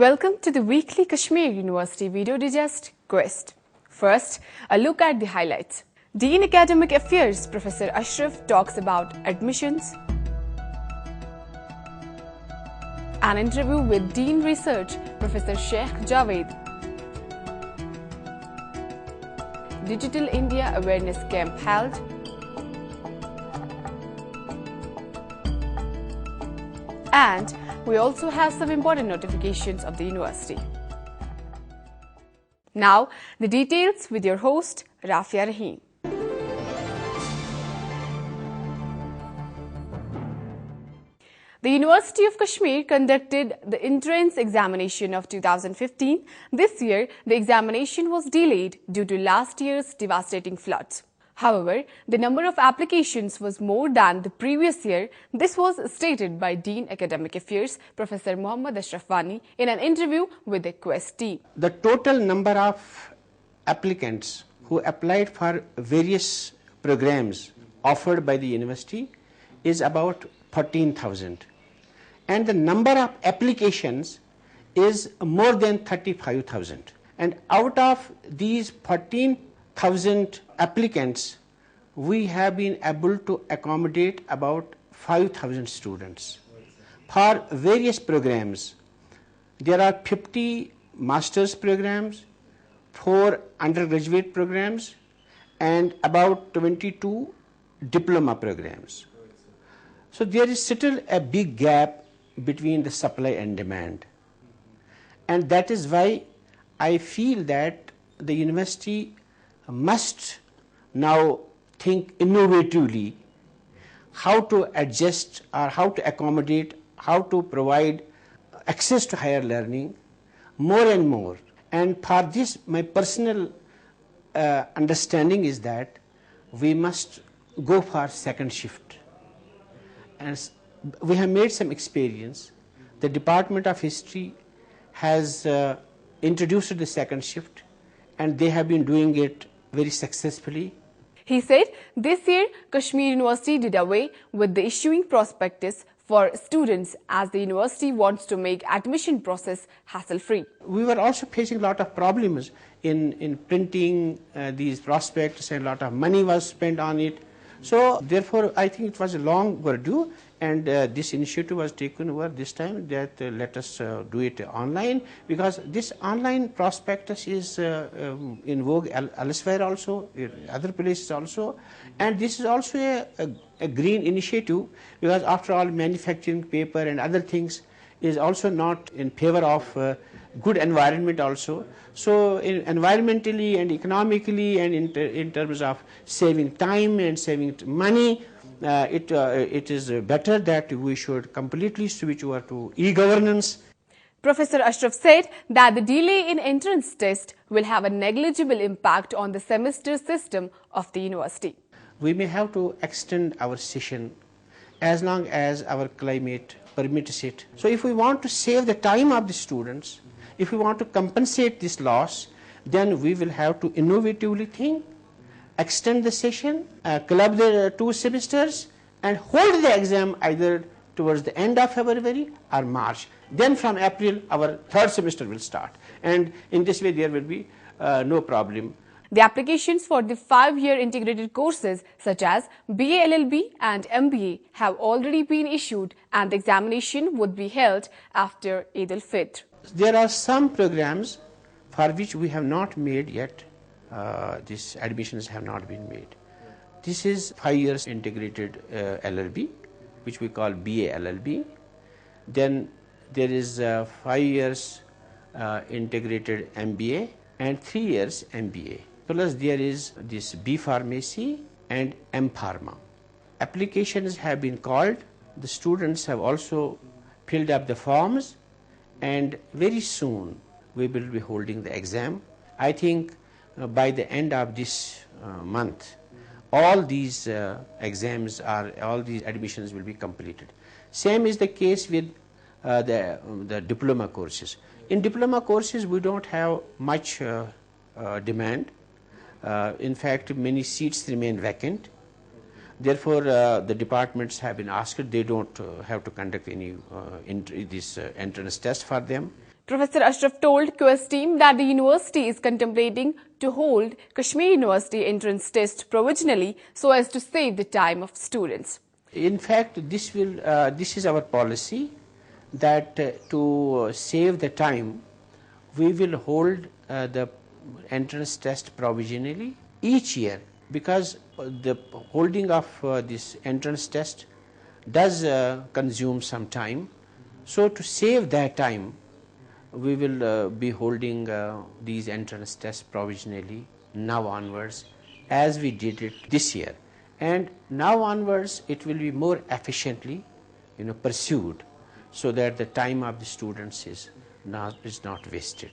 Welcome to the weekly Kashmir University Video Digest Quest. First, a look at the highlights. Dean Academic Affairs Professor Ashraf talks about admissions. An interview with Dean Research Professor Sheikh Javed. Digital India Awareness Camp held. And we also have some important notifications of the university. Now, the details with your host, Rafia Rahim. The University of Kashmir conducted the entrance examination of 2015. This year, the examination was delayed due to last year's devastating floods. However, the number of applications was more than the previous year. This was stated by Dean Academic Affairs Professor Muhammad Ashraf Wani in an interview with the Quest team. The total number of applicants who applied for various programs offered by the university is about 14,000. And the number of applications is more than 35,000. And out of these 14,000 applicants, we have been able to accommodate about 5,000 students for various programs. There are 50 master's programs, 4 undergraduate programs, and about 22 diploma programs. So there is still a big gap between the supply and demand. And that is why I feel that the university must now think innovatively how to adjust or how to accommodate, how to provide access to higher learning more and more. And for this, my personal understanding is that we must go for second shift. And we have made some experience. The Department of History has introduced the second shift, and they have been doing it very successfully. He said this year Kashmir University did away with the issuing prospectus for students as the university wants to make admission process hassle-free. We were also facing a lot of problems in printing these prospectus, and a lot of money was spent on it. So therefore I think it was a long overdue, and this initiative was taken over this time that let us do it online, because this online prospectus is in vogue elsewhere also, in other places also, and this is also a green initiative, because after all manufacturing paper and other things is also not in favor of good environment also. So environmentally and economically and in terms of saving time and saving money, it is better that we should completely switch over to e-governance. Professor Ashraf said that the delay in entrance test will have a negligible impact on the semester system of the university. We may have to extend our session as long as our climate permits it. So if we want to save the time of the students, if we want to compensate this loss, then we will have to innovatively think, extend the session, club the 2 semesters, and hold the exam either towards the end of February or March. Then from April, our 3rd semester will start. And in this way, there will be no problem. The applications for the 5-year integrated courses such as BA LLB and MBA have already been issued, and the examination would be held after Eid al-Fitr. There are some programs for which we have not made yet. These admissions have not been made. This is 5 years integrated LLB, which we call BA LLB. Then there is 5 years integrated MBA and 3 years MBA. Plus there is this B Pharmacy and M Pharma. Applications have been called. The students have also filled up the forms, and very soon we will be holding the exam. I think by the end of this month, all these exams all these admissions will be completed. Same is the case with the diploma courses. In diploma courses, we don't have much demand. In fact, many seats remain vacant. Therefore, the departments have been asked, they don't have to conduct any entrance test for them. Professor Ashraf told Quest team that the university is contemplating to hold Kashmir University entrance test provisionally so as to save the time of students. In fact, this is our policy that to save the time, we will hold the entrance test provisionally each year, because the holding of this entrance test does consume some time. So to save that time, we will be holding these entrance tests provisionally now onwards, as we did it this year. And now onwards, it will be more efficiently, pursued, so that the time of the students is not wasted.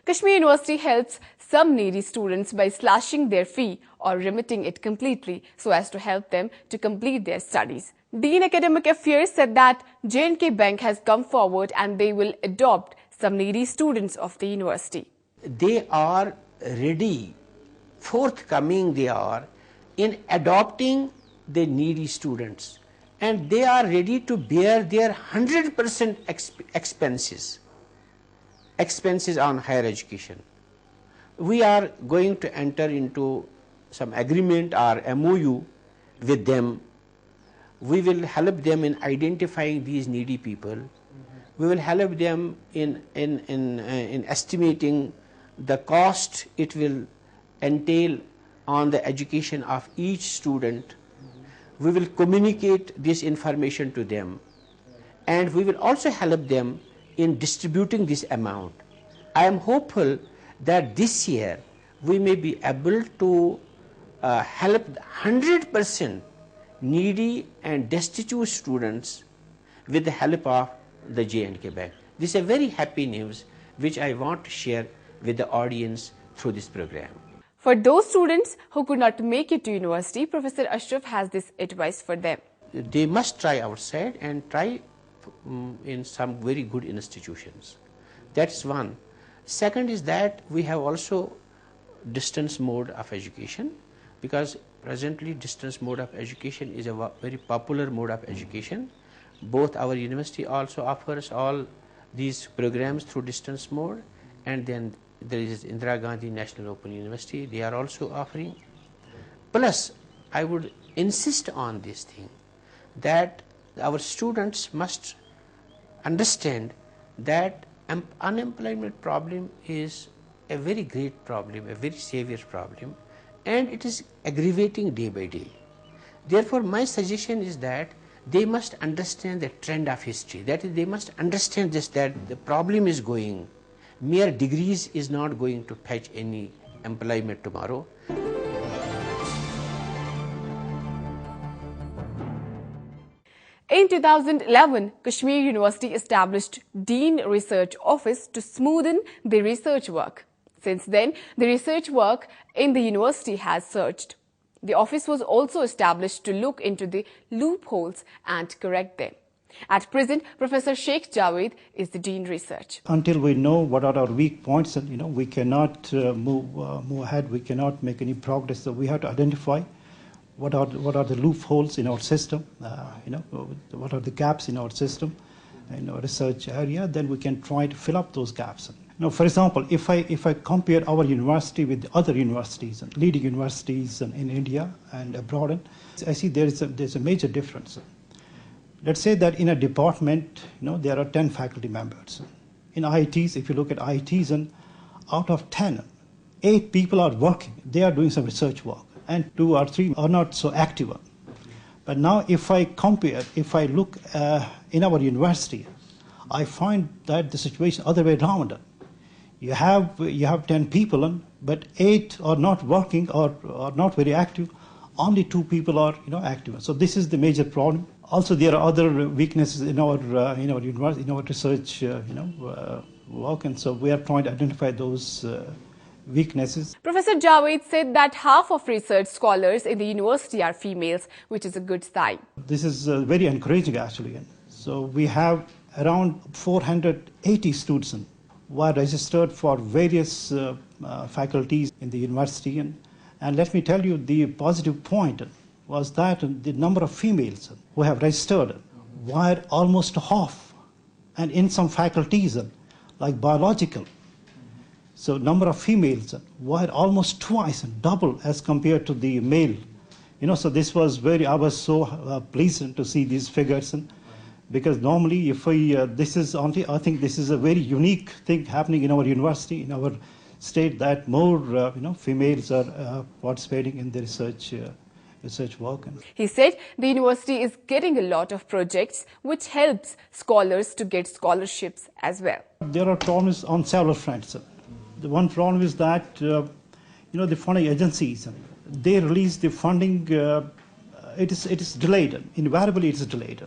Kashmir University helps some needy students by slashing their fee or remitting it completely so as to help them to complete their studies. Dean Academic Affairs said that J&K Bank has come forward and they will adopt some needy students of the university. They are ready, forthcoming they are, in adopting the needy students, and they are ready to bear their 100% expenses on higher education. We are going to enter into some agreement or MOU with them. We will help them in identifying these needy people. We will help them in estimating the cost it will entail on the education of each student. We will communicate this information to them, and we will also help them in distributing this amount. I am hopeful that this year we may be able to help 100% needy and destitute students with the help of the J&K Bank. This is a very happy news which I want to share with the audience through this program. For those students who could not make it to university, Professor Ashraf has this advice for them. They must try outside and try in some very good institutions. That's one. Second is that we have also distance mode of education, because presently distance mode of education is a very popular mode of education. Both our university also offers all these programs through distance mode, and then there is Indira Gandhi National Open University, they are also offering. Plus, I would insist on this thing, that our students must understand that unemployment problem is a very great problem, a very serious problem, and it is aggravating day by day. Therefore, my suggestion is that they must understand the trend of history. That is, they must understand this, that the problem is going. Mere degrees is not going to fetch any employment tomorrow. In 2011, Kashmir University established Dean Research Office to smoothen the research work. Since then, the research work in the university has surged. The office was also established to look into the loopholes and correct them. At present, Professor Sheikh Javed is the Dean Research. Until we know what are our weak points, and we cannot move ahead. We cannot make any progress. So we have to identify what are the loopholes in our system. What are the gaps in our system, in our research area. Then we can try to fill up those gaps. Now, for example, if I compare our university with other universities and leading universities in India and abroad, I see there's a major difference. Let's say that in a department, there are 10 faculty members. In IITs, if you look at IITs, and out of 10, 8 people are working. They are doing some research work, and 2 or 3 are not so active. But now, if I look in our university, I find that the situation other way around. You have 10 people, but 8 are not working or are not very active. Only 2 people are active. So this is the major problem. Also, there are other weaknesses in our university, in our research work, and so we are trying to identify those weaknesses. Professor Javed said that half of research scholars in the university are females, which is a good sign. This is very encouraging, actually. So we have around 480 students who are registered for various faculties in the university, and let me tell you, the positive point was that the number of females who have registered were almost half, and in some faculties like biological. So number of females were almost twice and double as compared to the male. So this was I was so pleased to see these figures, because normally if I think this is a very unique thing happening in our university, in our state, that more females are participating in the research work. He said the university is getting a lot of projects which helps scholars to get scholarships as well. There are problems on several fronts. The one problem is that the funding agencies, they release the funding. It is delayed. Invariably, it is delayed.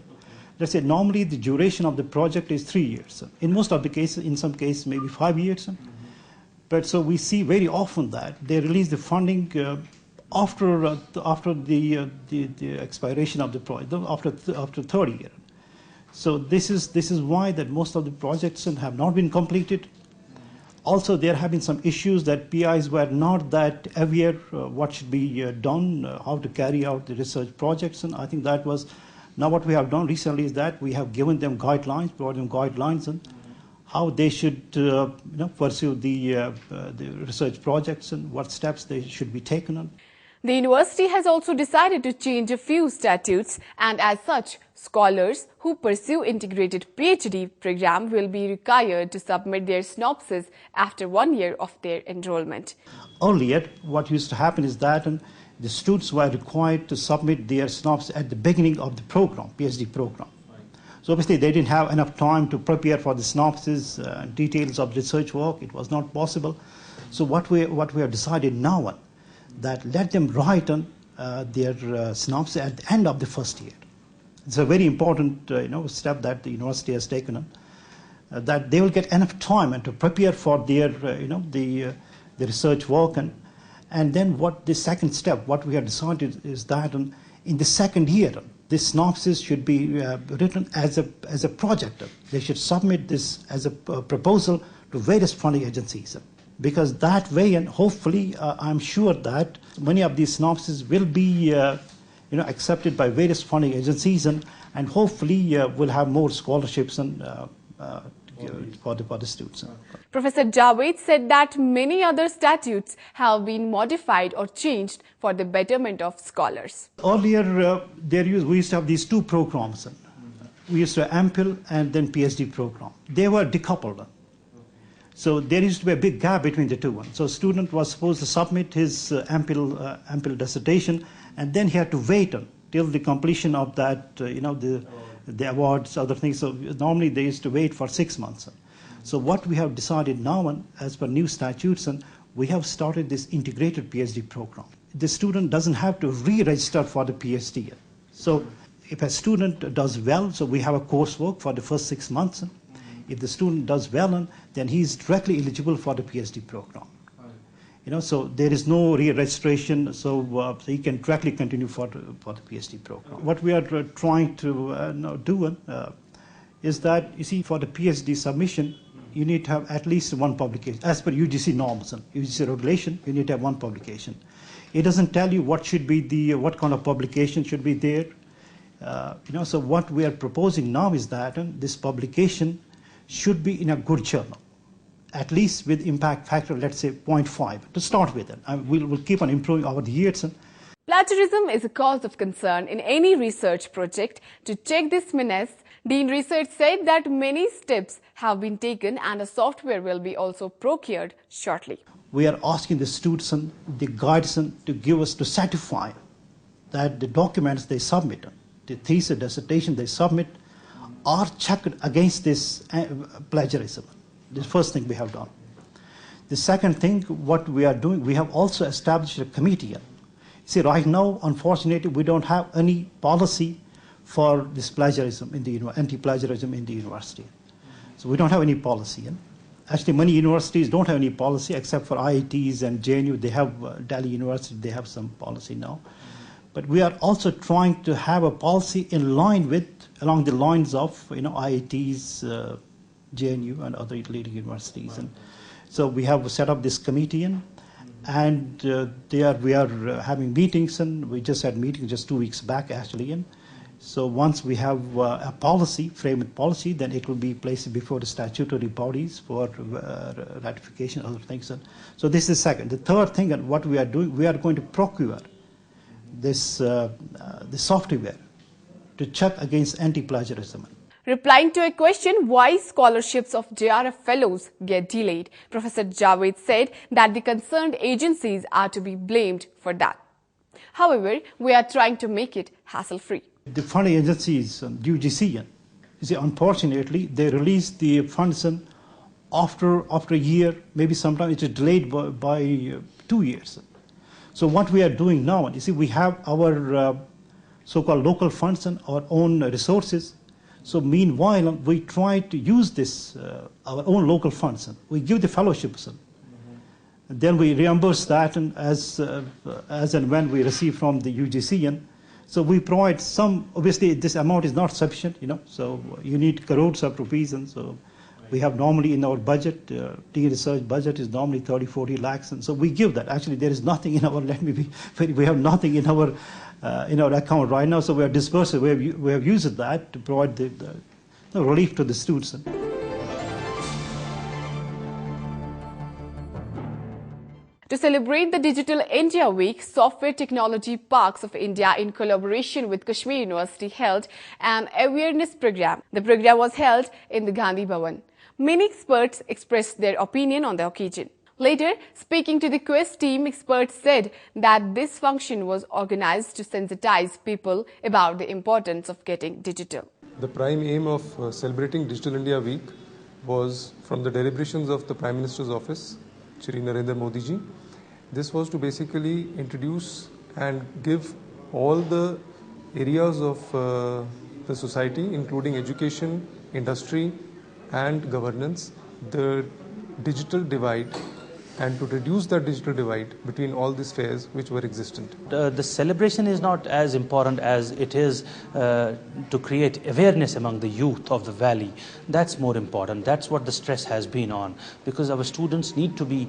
Let's say normally the duration of the project is 3 years. In most of the cases, in some cases maybe 5 years. But so we see very often that they release the funding after the expiration of the project, after third year. So this is why that most of the projects have not been completed. Also, there have been some issues that PIs were not that aware what should be done, how to carry out the research projects, and I think that was. Now what we have done recently is that we have given them guidelines, provided them guidelines on how they should pursue the research projects and what steps they should be taken on. The university has also decided to change a few statutes, and as such, scholars who pursue integrated PhD program will be required to submit their synopsis after 1 year of their enrollment. Earlier, what used to happen is that the students were required to submit their synopsis at the beginning of the program, PhD program. So obviously they didn't have enough time to prepare for the synopsis, details of research work. It was not possible. So what we have decided now, that let them write on their synopsis at the end of the first year. It's a very important step that the university has taken on, that they will get enough time and to prepare for their the research work, and then the second step, what we have decided is that in the second year, this synopsis should be written as a project. They should submit this as a proposal to various funding agencies. Because that way, and hopefully, I'm sure that many of these synopses will be, accepted by various funding agencies, and hopefully we'll have more scholarships for the students. Professor Javed said that many other statutes have been modified or changed for the betterment of scholars. Earlier, we used to have these two programs. We used to have MPhil and then PhD program. They were decoupled. So there used to be a big gap between the two ones. So a student was supposed to submit his MPhil dissertation, and then he had to wait till the completion of that, the awards, other things. So normally they used to wait for 6 months. So what we have decided now, as per new statutes, we have started this integrated PhD program. The student doesn't have to re-register for the PhD. So if a student does well, so we have a coursework for the first 6 months. If the student does well, then he is directly eligible for the PhD program. So there is no re-registration, so he can directly continue for the PhD program. What we are trying to do is that, you see, for the PhD submission, you need to have at least one publication. As per UGC norms and UGC regulation, you need to have one publication. It doesn't tell you what kind of publication should be there. So what we are proposing now is that this publication should be in a good journal, at least with impact factor, let's say 0.5 to start with. We'll keep on improving over the years. Plagiarism is a cause of concern in any research project. To check this menace, Dean Research said that many steps have been taken and a software will be also procured shortly. We are asking the students and the guides to certify that the documents they submit, the thesis, dissertation they submit, are checked against this plagiarism. The first thing we have done. The second thing, what we are doing, we have also established a committee. See, right now, unfortunately, we don't have any policy for this plagiarism anti-plagiarism in the university. So we don't have any policy. Actually, many universities don't have any policy except for IITs and JNU. They have Delhi University. They have some policy now. But we are also trying to have a policy along the lines of IITs, JNU, and other leading universities. And so we have set up this committee, and we are having meetings, and we just had meetings just 2 weeks back actually, So once we have a policy, framework policy, then it will be placed before the statutory bodies for ratification, other things. So this is second. The third thing, and what we are doing, we are going to procure this the software to check against anti-plagiarism. Replying to a question why scholarships of JRF fellows get delayed, Professor Javed said that the concerned agencies are to be blamed for that. However, we are trying to make it hassle-free. The funding agencies, UGC, you see, unfortunately, they release the funds after a year, maybe sometimes it is delayed by 2 years. So what we are doing now, you see, we have our so-called local funds and our own resources. So meanwhile, we try to use this, our own local funds. We give the fellowships. Then we reimburse that and as and when we receive from the UGC. So we provide some, obviously this amount is not sufficient, so you need crores of rupees. And so we have normally in our budget, tea research budget is normally 30-40 lakhs. And so we give that. Actually, there is nothing in our, we have nothing in our account right now. So we are dispersing, we have used that to provide the relief to the students. To celebrate the Digital India Week, Software Technology Parks of India, in collaboration with Kashmir University, held an awareness program. The program was held in the Gandhi Bhavan. Many experts expressed their opinion on the occasion. Later, speaking to the Quest team, experts said that this function was organized to sensitize people about the importance of getting digital. The prime aim of celebrating Digital India Week was from the deliberations of the Prime Minister's office, Shri Narendra Modi ji. This was to basically introduce and give all the areas of the society, including education, industry and governance, the digital divide, and to reduce that digital divide between all these spheres which were existent. The celebration is not as important as it is to create awareness among the youth of the valley. That's more important. That's what the stress has been on, because our students need to be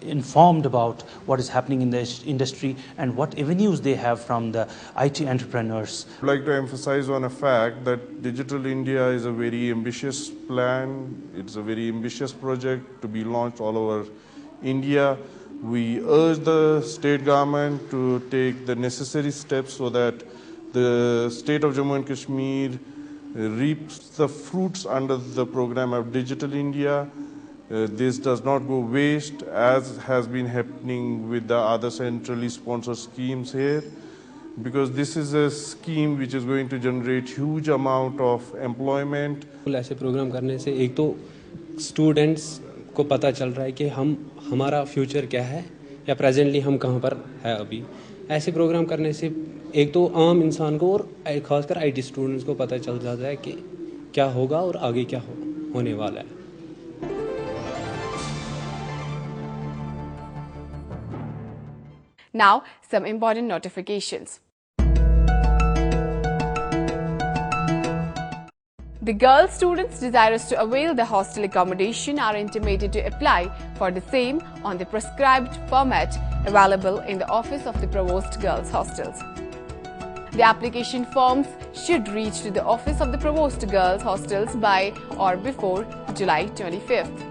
informed about what is happening in the industry and what avenues they have from the IT entrepreneurs. I'd like to emphasize on a fact that Digital India is a very ambitious plan. It's a very ambitious project to be launched all over India. We urge the state government to take the necessary steps so that the state of Jammu and Kashmir reaps the fruits under the program of Digital India. This does not go waste, as has been happening with the other centrally sponsored schemes here, because this is a scheme which is going to generate huge amount of employment. ऐसे programme करने से एक तो students को पता चल रहा है कि हमारा फ्यूचर क्या है या प्रेजेंटली हम कहाँ पर है अभी. ऐसे प्रोग्राम करने से एक तो आम इंसान को और खासकर आईटी स्टूडेंट्स को पता चल जाता है कि क्या होगा और आगे क्या होने वाला है. Now, some important notifications. The girl students desirous to avail the hostel accommodation are intimated to apply for the same on the prescribed format available in the office of the Provost Girls Hostels. The application forms should reach to the office of the Provost Girls Hostels by or before July 25th.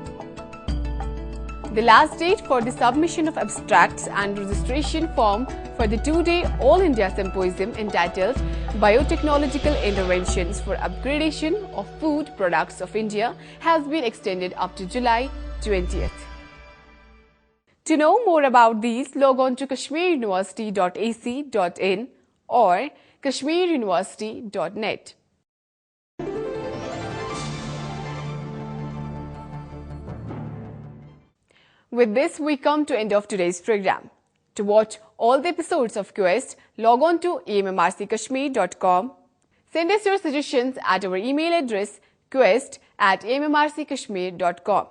The last date for the submission of abstracts and registration form for the two-day All India Symposium entitled Biotechnological Interventions for Upgradation of Food Products of India has been extended up to July 20th. To know more about these, log on to kashmiruniversity.ac.in or kashmiruniversity.net. With this, we come to end of today's program. To watch all the episodes of Quest, log on to ammrckashmir.com. Send us your suggestions at our email address quest@ammrckashmir.com.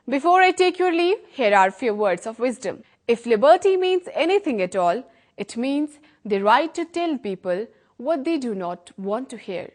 Before I take your leave, here are a few words of wisdom. If liberty means anything at all, it means the right to tell people what they do not want to hear.